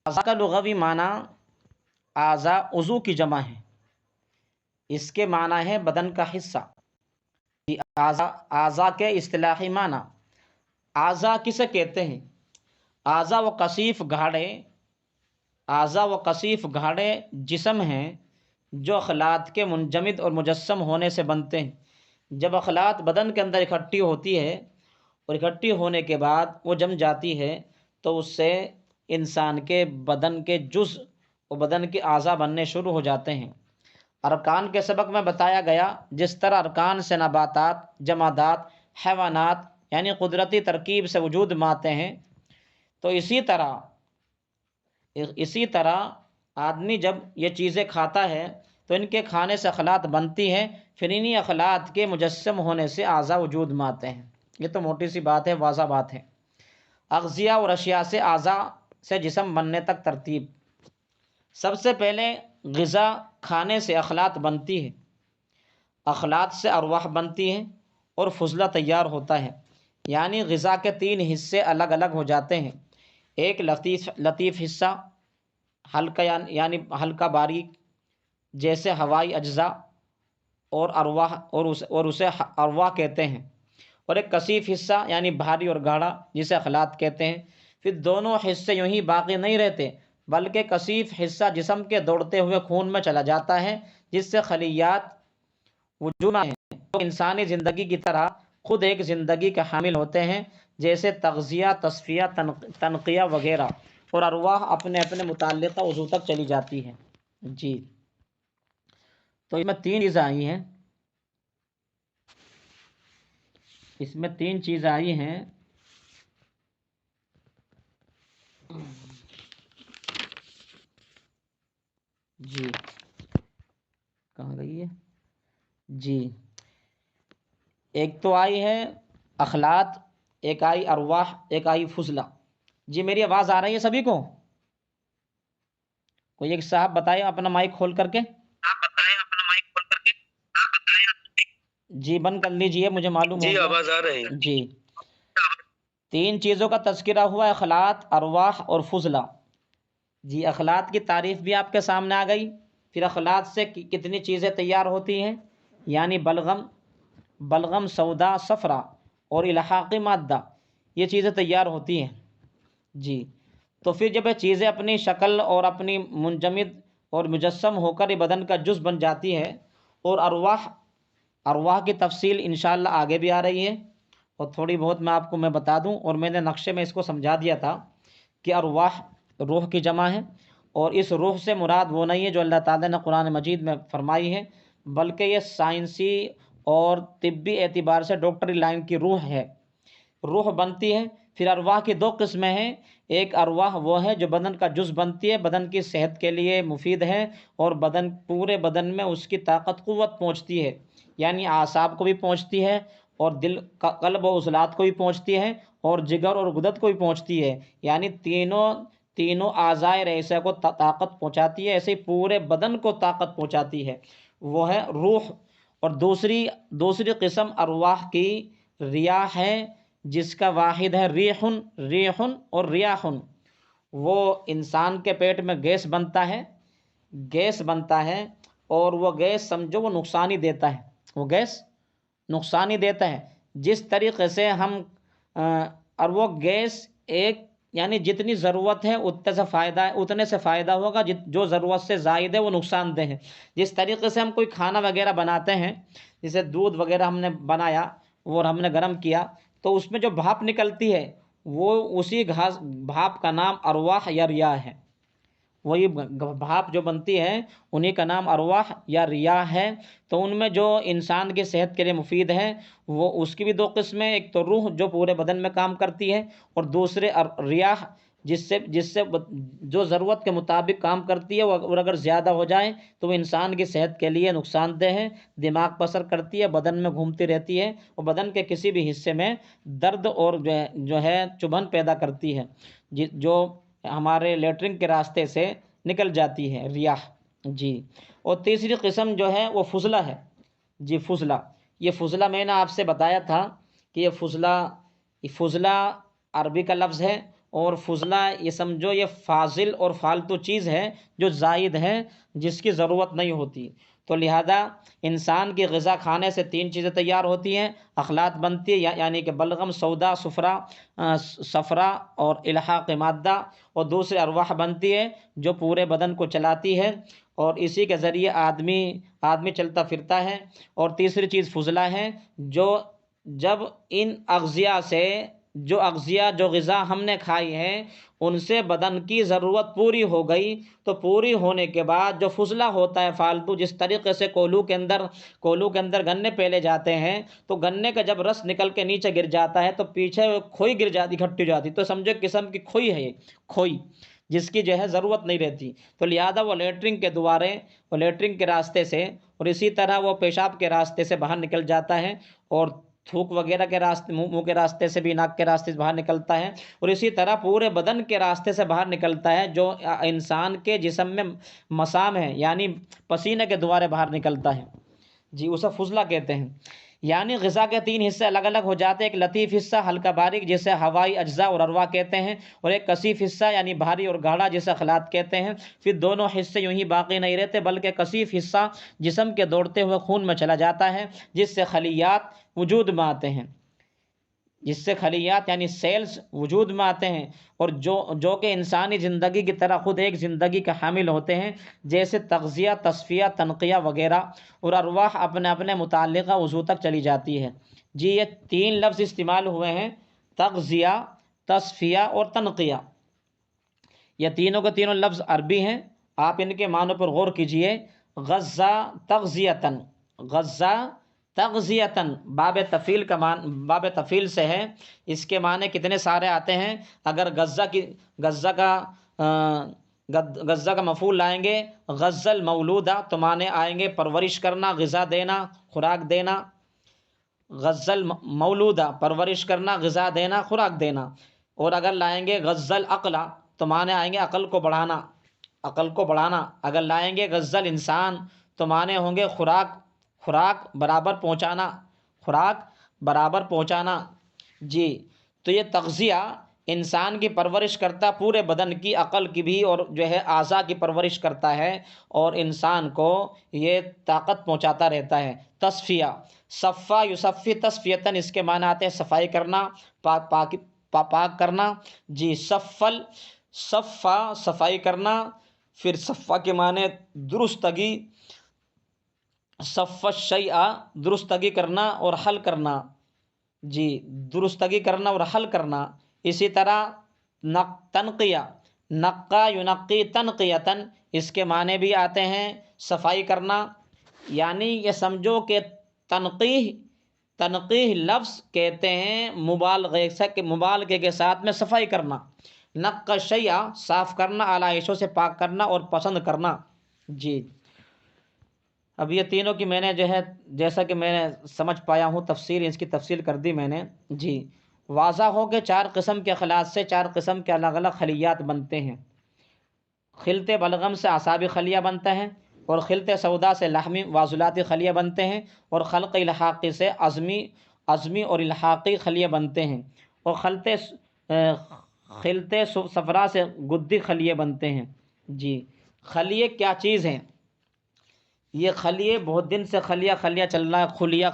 اعضا کا لغوی معنی اعضا عضو کی جمع ہے، اس کے معنی ہے بدن کا حصہ۔ اعضا اعضا کے اصطلاحی معنی، اعضا کسے کہتے ہیں؟ اعضا و کثیف گھاڑے، اعضا و کثیف گھاڑے جسم ہیں جو خلاط کے منجمد اور مجسم ہونے سے بنتے ہیں۔ جب خلاط بدن کے اندر اکٹھی ہوتی ہے اور اکٹھی ہونے کے بعد وہ جم جاتی ہے تو اس سے انسان کے بدن کے جزء و بدن کے اعضا بننے شروع ہو جاتے ہیں۔ ارکان کے سبق میں بتایا گیا جس طرح ارکان سے نباتات، جمادات، حیوانات یعنی قدرتی ترکیب سے وجود میں آتے ہیں، تو اسی طرح آدمی جب یہ چیزیں کھاتا ہے تو ان کے کھانے سے اخلاط بنتی ہے، پھر انہی اخلاط کے مجسم ہونے سے اعضا وجود میں آتے ہیں۔ یہ تو موٹی سی بات ہے، واضح بات ہے۔ اغذیہ اور اشیاء سے اعضا سے جسم بننے تک ترتیب۔ سب سے پہلے غذا کھانے سے اخلاط بنتی ہے، اخلاط سے ارواح بنتی ہے اور فضلہ تیار ہوتا ہے، یعنی غذا کے تین حصے الگ الگ ہو جاتے ہیں۔ ایک لطیف حصہ، ہلکا یعنی ہلکا باریک، جیسے ہوائی اجزاء اور ارواح اور اسے ارواح کہتے ہیں، اور ایک کثیف حصہ یعنی بھاری اور گاڑھا جسے اخلاط کہتے ہیں۔ پھر دونوں حصے یوں ہی باقی نہیں رہتے بلکہ کثیف حصہ جسم کے دوڑتے ہوئے خون میں چلا جاتا ہے، جس سے خلیات وجود میں ہیں تو انسانی زندگی کی طرح خود ایک زندگی کے حامل ہوتے ہیں، جیسے تغذیہ، تصفیہ، تنقیہ وغیرہ، اور ارواح اپنے اپنے متعلقہ عضو تک چلی جاتی ہیں۔ جی تو اس میں تین چیزیں آئی ہیں، اس میں تین چیزیں آئی ہیں۔ جی کہاں گئی ہے؟ جی ایک تو آئی ہے اخلاط، ایک آئی ارواح، ایک آئی فضلہ۔ جی میری آواز آ رہی ہے سبھی کو؟ کوئی ایک صاحب بتائے اپنا مائک کھول کر کے۔ جی بند کر لیجئے، مجھے معلوم ہو جی گیا۔ آواز آ رہی ہے۔ جی تین چیزوں کا تذکرہ ہوا، اخلاط، ارواح اور فضلہ۔ جی اخلاط کی تعریف بھی آپ کے سامنے آ گئی۔ پھر اخلاط سے کتنی چیزیں تیار ہوتی ہیں، یعنی بلغم، سودا، صفرا اور الحاقی مادہ، یہ چیزیں تیار ہوتی ہیں۔ جی تو پھر جب یہ چیزیں اپنی شکل اور اپنی منجمد اور مجسم ہو کر بدن کا جز بن جاتی ہے، اور ارواح کی تفصیل انشاءاللہ آگے بھی آ رہی ہے، اور تھوڑی بہت میں آپ کو بتا دوں، اور میں نے نقشے میں اس کو سمجھا دیا تھا کہ ارواح روح کی جمع ہے، اور اس روح سے مراد وہ نہیں ہے جو اللہ تعالیٰ نے قرآن مجید میں فرمائی ہے، بلکہ یہ سائنسی اور طبی اعتبار سے ڈاکٹری لائن کی روح ہے۔ روح بنتی ہے۔ پھر ارواح کی دو قسمیں ہیں، ایک ارواح وہ ہے جو بدن کا جز بنتی ہے، بدن کی صحت کے لیے مفید ہے، اور پورے بدن میں اس کی طاقت قوت پہنچتی ہے، یعنی اعصاب کو بھی پہنچتی ہے، اور دل، قلب و عضلات کو بھی پہنچتی ہے، اور جگر اور غدد کو بھی پہنچتی ہے، یعنی تینوں اعضائے رئیسہ کو طاقت پہنچاتی ہے، ایسے ہی پورے بدن کو طاقت پہنچاتی ہے، وہ ہے روح۔ اور دوسری قسم ارواح کی ریاح ہے، جس کا واحد ہے ریحن اور ریاحن۔ وہ انسان کے پیٹ میں گیس بنتا ہے، اور وہ گیس سمجھو وہ نقصان ہی دیتا ہے، وہ گیس نقصان ہی دیتا ہے، جس طریقے سے اور وہ گیس ایک یعنی جتنی ضرورت ہے اتنے سے فائدہ ہوگا، جو ضرورت سے زائد ہے وہ نقصان دہ ہے۔ جس طریقے سے ہم کوئی کھانا وغیرہ بناتے ہیں، جیسے دودھ وغیرہ ہم نے بنایا اور ہم نے گرم کیا، تو اس میں جو بھاپ نکلتی ہے وہ اسی بھاپ کا نام ارواح یا ریاح ہے۔ وہی بھاپ جو بنتی ہے انہی کا نام ارواح یا ریاح ہے۔ تو ان میں جو انسان کی صحت کے لیے مفید ہے وہ اس کی بھی دو قسمیں، ایک تو روح جو پورے بدن میں کام کرتی ہے، اور دوسرے ریاح جس سے جو ضرورت کے مطابق کام کرتی ہے، اور اگر زیادہ ہو جائے تو وہ انسان کی صحت کے لیے نقصان دہ ہے، دماغ پر اثر کرتی ہے، بدن میں گھومتی رہتی ہے، اور بدن کے کسی بھی حصے میں درد اور جو ہے چبھن پیدا کرتی ہے، جو ہمارے لیٹرنگ کے راستے سے نکل جاتی ہے ریاح۔ جی اور تیسری قسم جو ہے وہ فضلہ ہے۔ جی یہ فضلہ میں نے آپ سے بتایا تھا کہ یہ فضلہ عربی کا لفظ ہے، اور فضلہ یہ سمجھو یہ فاضل اور فالتو چیز ہے جو زائد ہے، جس کی ضرورت نہیں ہوتی۔ تو لہذا انسان کی غذا کھانے سے تین چیزیں تیار ہوتی ہیں، اخلاط بنتی ہے یعنی کہ بلغم، سودا، صفرا اور الحاق مادہ، اور دوسرے ارواح بنتی ہے جو پورے بدن کو چلاتی ہے اور اسی کے ذریعے آدمی چلتا پھرتا ہے، اور تیسری چیز فضلہ ہے جو جب ان اغذیہ سے جو غذا ہم نے کھائی ہے ان سے بدن کی ضرورت پوری ہو گئی، تو پوری ہونے کے بعد جو فضلہ ہوتا ہے فالتو، جس طریقے سے کولو کے اندر گنے پیلے جاتے ہیں تو گنے کا جب رس نکل کے نیچے گر جاتا ہے تو پیچھے کھوئی گر جاتی، اکٹھی ہو جاتی، تو سمجھو قسم کی کھوئی ہے، یہ کھوئی جس کی جو ہے ضرورت نہیں رہتی، تو لہذا وہ لیٹرنگ کے دوارے، وہ لیٹرنگ کے راستے سے، اور اسی طرح وہ پیشاب کے راستے سے باہر نکل جاتا ہے، اور تھوک وغیرہ کے راستے، منہ کے راستے سے بھی، ناک کے راستے سے باہر نکلتا ہے، اور اسی طرح پورے بدن کے راستے سے باہر نکلتا ہے، جو انسان کے جسم میں مسام ہے یعنی پسینے کے دوارے باہر نکلتا ہے، جی اسے فضلہ کہتے ہیں۔ یعنی غذا کے تین حصے الگ الگ ہو جاتے ہیں، ایک لطیف حصہ ہلکا باریک جسے ہوائی اجزاء اور ارواح کہتے ہیں، اور ایک کثیف حصہ یعنی بھاری اور گاڑھا جسے خلاط کہتے ہیں۔ پھر دونوں حصے یوں ہی باقی نہیں رہتے بلکہ کثیف حصہ جسم کے دوڑتے ہوئے خون میں چلا جاتا ہے، جس سے خلیات وجود میں آتے ہیں، جس سے خلیات یعنی سیلز وجود میں آتے ہیں، اور جو کہ انسانی زندگی کی طرح خود ایک زندگی کا حامل ہوتے ہیں، جیسے تغذیہ، تصفیہ، تنقیہ وغیرہ، اور ارواح اپنے اپنے متعلقہ عضو تک چلی جاتی ہے۔ جی یہ تین لفظ استعمال ہوئے ہیں، تغذیہ، تصفیہ اور تنقیہ، یہ تینوں کے تینوں لفظ عربی ہیں، آپ ان کے معنوں پر غور کیجئے۔ غزہ تغذیتاً، غزہ تغذیتاً، باب تفعیل سے ہے، اس کے معنی کتنے سارے آتے ہیں۔ اگر غزہ کا مفعول لائیں گے غزہ المولودہ تو معنی آئیں گے پرورش کرنا، غذا دینا، خوراک دینا، غزہ المولودہ پرورش کرنا، غذا دینا، خوراک دینا۔ اور اگر لائیں گے غزہ العقل تو معنی آئیں گے عقل کو بڑھانا، عقل کو بڑھانا۔ اگر لائیں گے غزہ الانسان تو معنی ہوں گے خوراک برابر پہنچانا، خوراک برابر پہنچانا۔ جی تو یہ تغذیہ انسان کی پرورش کرتا، پورے بدن کی، عقل کی بھی، اور جو ہے اعضاء کی پرورش کرتا ہے، اور انسان کو یہ طاقت پہنچاتا رہتا ہے۔ تصفیہ، صفا یصفی تصفیتاً، اس کے معنی آتے ہیں صفائی کرنا، پاک کرنا۔ جی صفا صفائی کرنا، پھر صفا کے معنی درستگی، صف الشیء درستگی کرنا اور حل کرنا، جی درستگی کرنا اور حل کرنا۔ اسی طرح تنقیہ، نقا ینقی تنقیتاً، اس کے معنی بھی آتے ہیں صفائی کرنا، یعنی یہ سمجھو کہ تنقیح لفظ کہتے ہیں مبالغے کے ساتھ میں صفائی کرنا۔ نقا الشیء صاف کرنا، آلائشوں سے پاک کرنا اور پسند کرنا۔ جی اب یہ تینوں کی میں نے جو ہے جیسا کہ میں نے سمجھ پایا ہوں اس کی تفصیل کر دی میں نے۔ جی واضح ہو کہ چار قسم کے خلاط سے چار قسم کے الگ الگ خلیات بنتے ہیں۔ خلط بلغم سے اعصابی خلیہ بنتا ہے، اور خلط سودا سے لحمی وعضلاتی خلیہ بنتے ہیں، اور خلق الحاقی سے عظمی اور الحاقی خلیہ بنتے ہیں، اور خلط صفرا سے گدی خلیے بنتے ہیں۔ جی خلیے کیا چیز ہیں؟ یہ خلیے بہت دن سے خلیہ چل رہا ہے،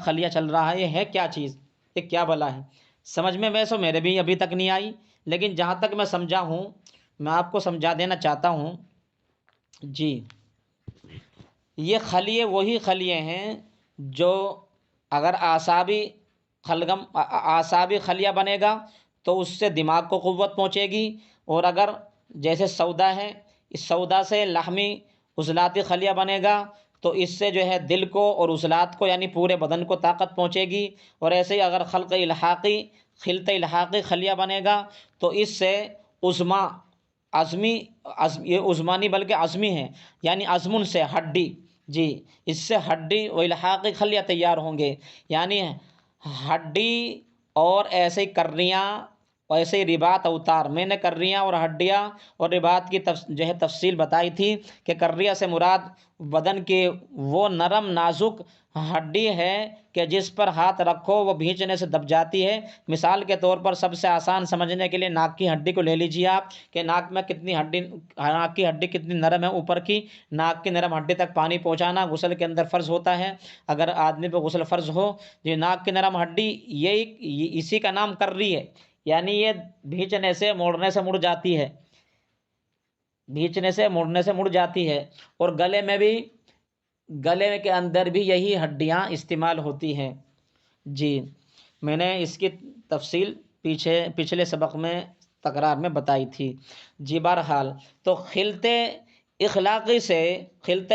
خلیہ چل رہا ہے، یہ ہے کیا چیز، یہ کیا بلا ہے؟ سمجھ میں ویسے میرے بھی ابھی تک نہیں آئی، لیکن جہاں تک میں سمجھا ہوں میں آپ کو سمجھا دینا چاہتا ہوں۔ جی یہ خلیے وہی خلیے ہیں جو اگر اعصابی خلیہ بنے گا تو اس سے دماغ کو قوت پہنچے گی، اور اگر جیسے سودا ہے، اس سودا سے لحمی عضلاتی خلیہ بنے گا تو اس سے جو ہے دل کو اور عضلات کو یعنی پورے بدن کو طاقت پہنچے گی، اور ایسے ہی اگر خلط الحاقی خلیہ بنے گا تو اس سے یہ عظمی نہیں بلکہ عظمی ہے، یعنی عظم سے ہڈی، جی اس سے ہڈی و الحاقی خلیہ تیار ہوں گے، یعنی ہڈی اور ایسے کرنیاں ویسے ہی رباط اوتار، میں نے کرریاں اور ہڈیاں اور رباط کی تفصیل بتائی تھی کہ کرریہ سے مراد بدن کی وہ نرم نازک ہڈی ہے کہ جس پر ہاتھ رکھو وہ بھینچنے سے دب جاتی ہے۔ مثال کے طور پر سب سے آسان سمجھنے کے لیے ناک کی ہڈی کو لے لیجیے آپ، کہ ناک کی ہڈی کتنی نرم ہے اوپر کی۔ ناک کی نرم ہڈی تک پانی پہنچانا غسل کے اندر فرض ہوتا ہے اگر آدمی پہ غسل فرض ہو۔ یہ ناک کی نرم ہڈی اسی کا نام کرری ہے، یعنی یہ بھینچنے سے موڑنے سے مڑ جاتی ہے، بھینچنے سے موڑنے سے مڑ جاتی ہے۔ اور گلے کے اندر بھی یہی ہڈیاں استعمال ہوتی ہیں۔ جی میں نے اس کی تفصیل پچھلے سبق میں تکرار میں بتائی تھی۔ جی بہرحال تو خلط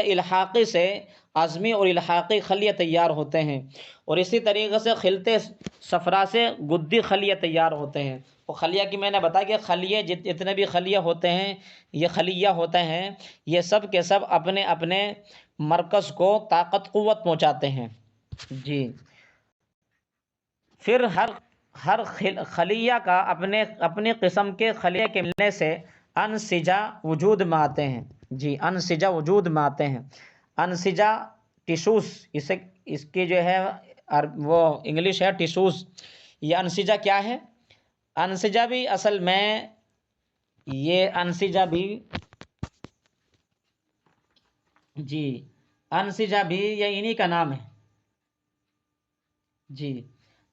الحاقی سے عظمی اور الحاقی خلیے تیار ہوتے ہیں، اور اسی طریقے سے خلط صفرا سے گدی خلیے تیار ہوتے ہیں۔ وہ خلیہ کی میں نے بتایا کہ خلیے جتنے بھی خلیہ ہوتے ہیں، یہ خلیہ ہوتے ہیں، یہ سب کے سب اپنے اپنے مرکز کو طاقت قوت پہنچاتے ہیں۔ جی پھر ہر خلیہ کا اپنی قسم کے خلیہ کے ملنے سے انسجہ وجود میں آتے ہیں۔ جی انسجہ وجود میں آتے ہیں۔ انسجہ ٹیشوز، اس کی جو ہے وہ انگلش ہے ٹیشوز۔ یہ انسجہ کیا ہے؟ انسجہ بھی اصل میں یہ انسجہ بھی جی انسجہ بھی یہ انہی کا نام ہے۔ جی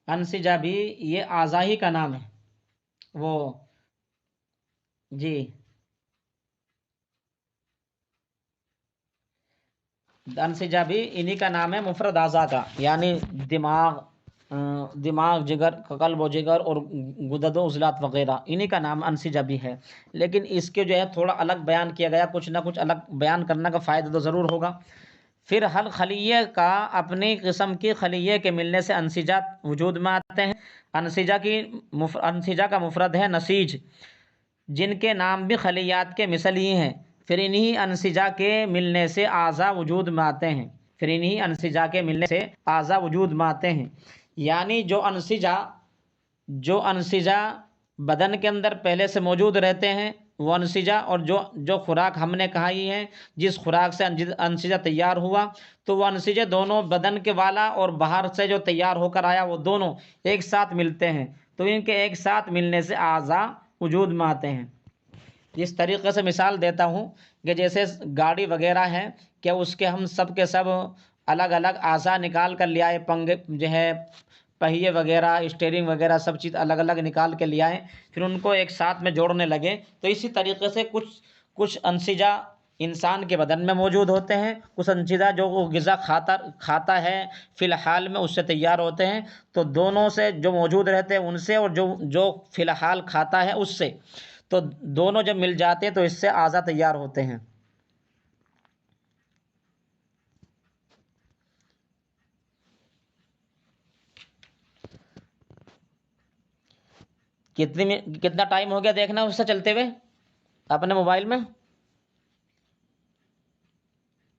انسجہ بھی یہ اعضاء ہی کا نام ہے۔ وہ جی انسجہ بھی انہی کا نام ہے مفرد اعضاء کا، یعنی دماغ، جگر، قلب و جگر اور غدد و عضلات وغیرہ، انہی کا نام انسجہ بھی ہے۔ لیکن اس کے جو ہے تھوڑا الگ بیان کیا گیا، کچھ نہ کچھ الگ بیان کرنے کا فائدہ تو ضرور ہوگا۔ پھر ہر خلیے کا اپنی قسم کی خلیے کے ملنے سے انسجہ وجود میں آتے ہیں۔ انسجہ کا مفرد ہے نسیج، جن کے نام بھی خلیات کے مثل ہی ہیں۔ پھر انہی انسجہ کے ملنے سے اعضاء وجود میں آتے ہیں۔ یعنی جو انسجہ بدن کے اندر پہلے سے موجود رہتے ہیں وہ انسجہ، اور جو خوراک ہم نے کھائی ہے، جس خوراک سے انسجہ تیار ہوا، تو وہ انسجے دونوں بدن کے والا اور باہر سے جو تیار ہو کر آیا وہ دونوں ایک ساتھ ملتے ہیں، تو ان کے ایک ساتھ ملنے سے اعضاء وجود میں آتے ہیں۔ اس طریقے سے مثال دیتا ہوں کہ جیسے گاڑی وغیرہ ہے کہ اس کے ہم سب کے سب الگ الگ اعضاء نکال کر لے آئے، جو ہے پہیے وغیرہ، اسٹیئرنگ وغیرہ سب چیز الگ الگ نکال کے لے آئے، پھر ان کو ایک ساتھ میں جوڑنے لگے، تو اسی طریقے سے کچھ انسجہ انسان کے بدن میں موجود ہوتے ہیں، کچھ انسجہ جو وہ غذا کھاتا ہے فی الحال میں اس سے تیار ہوتے ہیں، تو دونوں سے جو موجود رہتے ہیں ان سے، اور جو فی الحال کھاتا ہے اس سے، تو دونوں جب مل جاتے ہیں تو اس سے اعضاء تیار ہوتے ہیں۔ کتنا ٹائم ہو گیا دیکھنا اس سے چلتے ہوئے اپنے موبائل میں،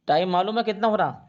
ٹائم معلوم ہے کتنا ہو رہا؟